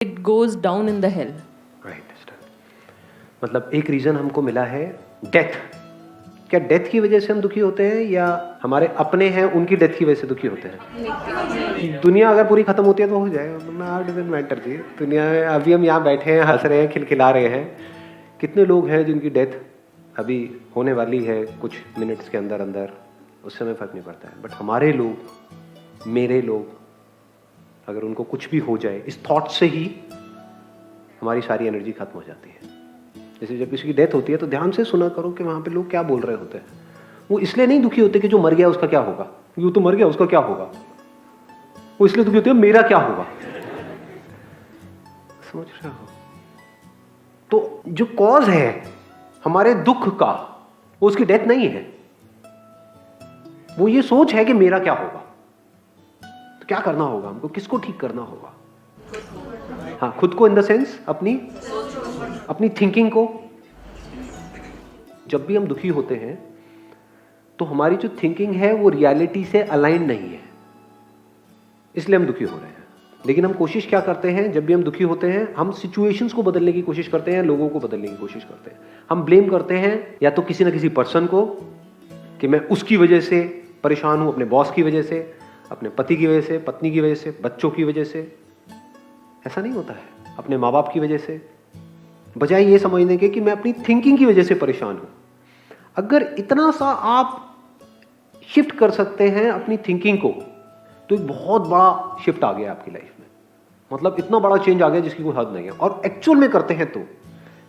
it goes down in the hell. Right. मतलब एक reason हमको मिला है डेथ। क्या डेथ की वजह से हम दुखी होते हैं या हमारे अपने हैं उनकी डेथ की वजह से दुखी होते हैं? दुनिया अगर पूरी खत्म होती है तो हो जाएगा, डजंट मैटर जी। दुनिया में अभी हम यहाँ बैठे हैं, हंस रहे हैं, खिलखिला रहे हैं। कितने लोग हैं जिनकी डेथ अभी होने वाली है कुछ मिनट्स के अंदर अंदर, उससे हमें फर्क नहीं पड़ता है। बट हमारे लोग, मेरे लोग, अगर उनको कुछ भी हो जाए, इस थॉट से ही हमारी सारी एनर्जी खत्म हो जाती है। जैसे जब किसी की डेथ होती है तो ध्यान से सुना करो कि वहाँ पे लोग क्या बोल रहे होते हैं। वो इसलिए नहीं दुखी होते कि जो मर गया उसका क्या होगा, क्योंकि वो तो मर गया उसका क्या होगा। वो इसलिए दुखी होते हैं मेरा क्या होगा। समझ रहे हो? तो जो कॉज है हमारे दुख का, वो उसकी डेथ नहीं है, वो ये सोच है कि मेरा क्या होगा। तो क्या करना होगा हमको, किसको ठीक करना होगा? हाँ, खुद को, इन द सेंस अपनी थिंकिंग को। जब भी हम दुखी होते हैं तो हमारी जो थिंकिंग है वो रियलिटी से अलाइन नहीं है, इसलिए हम दुखी हो रहे हैं। लेकिन हम कोशिश क्या करते हैं, जब भी हम दुखी होते हैं हम सिचुएशंस को बदलने की कोशिश करते हैं, लोगों को बदलने की कोशिश करते हैं। हम ब्लेम करते हैं या तो किसी ना किसी पर्सन को कि मैं उसकी वजह से परेशान हूं, अपने बॉस की वजह से, अपने पति की वजह से, पत्नी की वजह से, बच्चों की वजह से। ऐसा नहीं होता है, अपने माँ बाप की वजह से, बजाय ये समझने के कि मैं अपनी थिंकिंग की वजह से परेशान हूं। अगर इतना सा आप शिफ्ट कर सकते हैं अपनी थिंकिंग को, तो एक बहुत बड़ा शिफ्ट आ गया आपकी लाइफ में। मतलब इतना बड़ा चेंज आ गया जिसकी कोई हद नहीं है। और एक्चुअल में करते हैं तो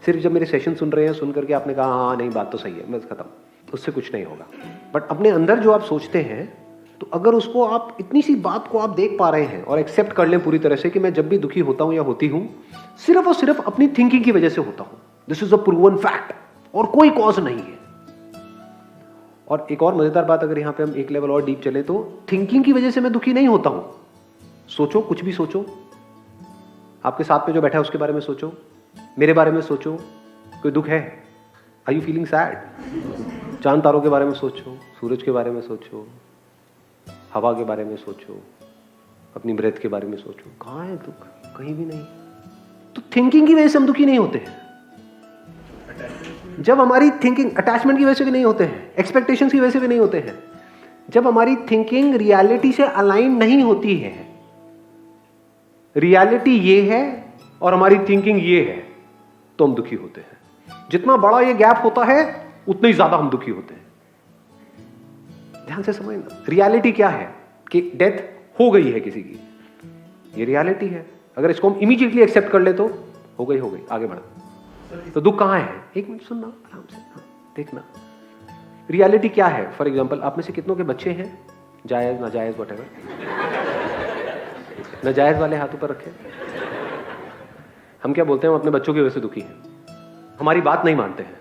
सिर्फ जब मेरे सेशन सुन रहे हैं, सुन करके आपने कहा हाँ नहीं बात तो सही है, बस खत्म, उससे कुछ नहीं होगा। बट अपने अंदर जो आप सोचते हैं, तो अगर उसको आप, इतनी सी बात को आप देख पा रहे हैं और एक्सेप्ट कर लें पूरी तरह से कि मैं जब भी दुखी होता हूं या होती हूं सिर्फ और सिर्फ अपनी थिंकिंग की वजह से होता हूं, this is a proven fact, और कोई कॉज नहीं है। और एक और मजेदार बात, अगर यहां पे हम एक लेवल और डीप चले, तो थिंकिंग की वजह से मैं दुखी नहीं होता हूं। सोचो, कुछ भी सोचो, आपके साथ में जो बैठा है उसके बारे में सोचो, मेरे बारे में सोचो, कोई दुख है? Are you feeling sad? चांद तारों के बारे में सोचो, सूरज के बारे में सोचो, हवा के बारे में सोचो, अपनी ब्रेथ के बारे में सोचो, कहां है दुख? कहीं भी नहीं। तो थिंकिंग की वजह से हम दुखी नहीं होते हैं। जब हमारी थिंकिंग, अटैचमेंट की वजह से भी नहीं होते हैं, एक्सपेक्टेशंस की वजह से भी नहीं होते हैं, जब हमारी थिंकिंग रियलिटी से अलाइन नहीं होती है, रियलिटी ये है और हमारी थिंकिंग ये है, तो हम दुखी होते हैं। जितना बड़ा ये गैप होता है उतना ही ज्यादा हम दुखी होते हैं। ध्यान से समझना, रियलिटी क्या है कि डेथ हो गई है किसी की, ये रियलिटी है। अगर इसको हम इमीडिएटली एक्सेप्ट कर ले तो हो गई, आगे बढ़ा। तो दुख कहां है? एक मिनट सुनना आराम से, देखना रियलिटी क्या है। फॉर एग्जांपल, आप में से कितनों के बच्चे हैं? जायज, नाजायज, व्हाटएवर। नाजायज वाले हाथ ऊपर रखें। हम क्या बोलते हैं, हम अपने बच्चों की वजह से दुखी हैं, हमारी बात नहीं मानते हैं।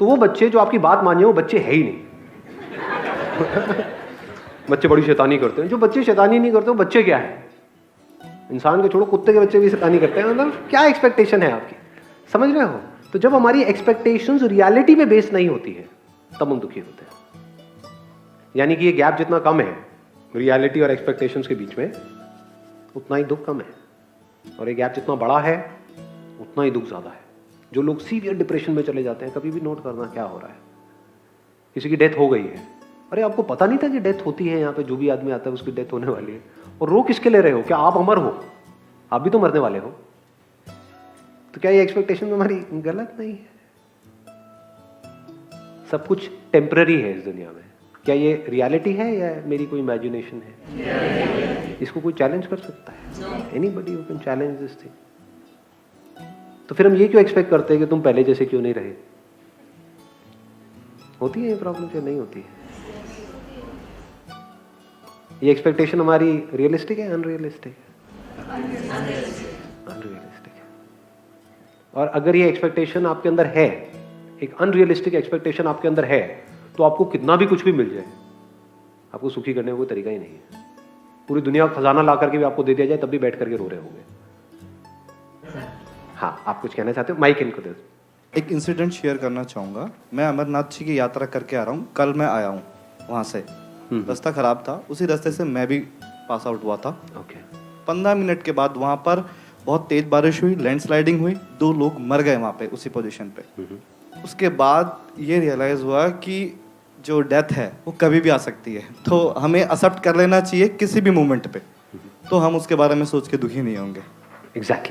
तो वो बच्चे जो आपकी बात माने, वो बच्चे है ही नहीं। बच्चे बड़ी शैतानी करते हैं। जो बच्चे शैतानी नहीं करते वो बच्चे क्या है? इंसान के छोड़ो, कुत्ते के बच्चे भी शैतानी करते हैं। मतलब क्या एक्सपेक्टेशन है आपकी, समझ रहे हो? तो जब हमारी एक्सपेक्टेशंस रियलिटी पे बेस नहीं होती है तब हम दुखी होते हैं। यानी कि ये गैप जितना कम है रियलिटी और एक्सपेक्टेशंस के बीच में, उतना ही दुख कम है। और ये गैप जितना बड़ा है उतना ही दुख ज्यादा है। जो लोग सीवियर डिप्रेशन में चले जाते हैं, कभी भी नोट करना क्या हो रहा है। किसी की डेथ हो गई है, अरे आपको पता नहीं था कि डेथ होती है, यहाँ पे जो भी आदमी आता है उसकी डेथ होने वाली है, और रो किसके ले रहे हो? क्या आप अमर हो? आप भी तो मरने वाले हो। तो क्या ये एक्सपेक्टेशन हमारी गलत नहीं है? सब कुछ टेम्पररी है इस दुनिया में। क्या ये रियलिटी है या मेरी कोई इमेजिनेशन है? इसको कोई चैलेंज कर सकता है? Anybody who can challenge this thing. तो फिर हम ये क्यों एक्सपेक्ट करते हैं कि तुम पहले जैसे क्यों नहीं रहे? होती है ये प्रॉब्लम या नहीं होती है? ये एक्सपेक्टेशन हमारी रियलिस्टिक है, अनरियलिस्टिक है? अनरियलिस्टिक है। और अगर ये एक्सपेक्टेशन आपके अंदर है, एक अनरियलिस्टिक एक्सपेक्टेशन आपके अंदर है, तो आपको कितना भी कुछ भी मिल जाए, आपको सुखी करने का कोई तरीका ही नहीं है। पूरी दुनिया का खजाना ला करके भी आपको दे दिया जाए तब भी बैठ करके रो रहे होंगे। हाँ, आप कुछ कहना चाहते हो? माइक इनको दे। एक इंसिडेंट शेयर करना चाहूँगा। मैं अमरनाथ जी की यात्रा करके आ रहा हूँ, कल मैं आया हूँ वहाँ से। रास्ता खराब था, उसी रास्ते से मैं भी पास आउट हुआ था। ओके। 15 मिनट के बाद वहाँ पर बहुत तेज बारिश हुई, लैंडस्लाइडिंग हुई, 2 लोग मर गए वहाँ पे उसी पोजीशन पे। उसके बाद ये रियलाइज़ हुआ कि जो डेथ है वो कभी भी आ सकती है, तो हमें एक्सेप्ट कर लेना चाहिए किसी भी मोमेंट पे, तो हम उसके बारे में सोच के दुखी नहीं होंगे। एग्जैक्टली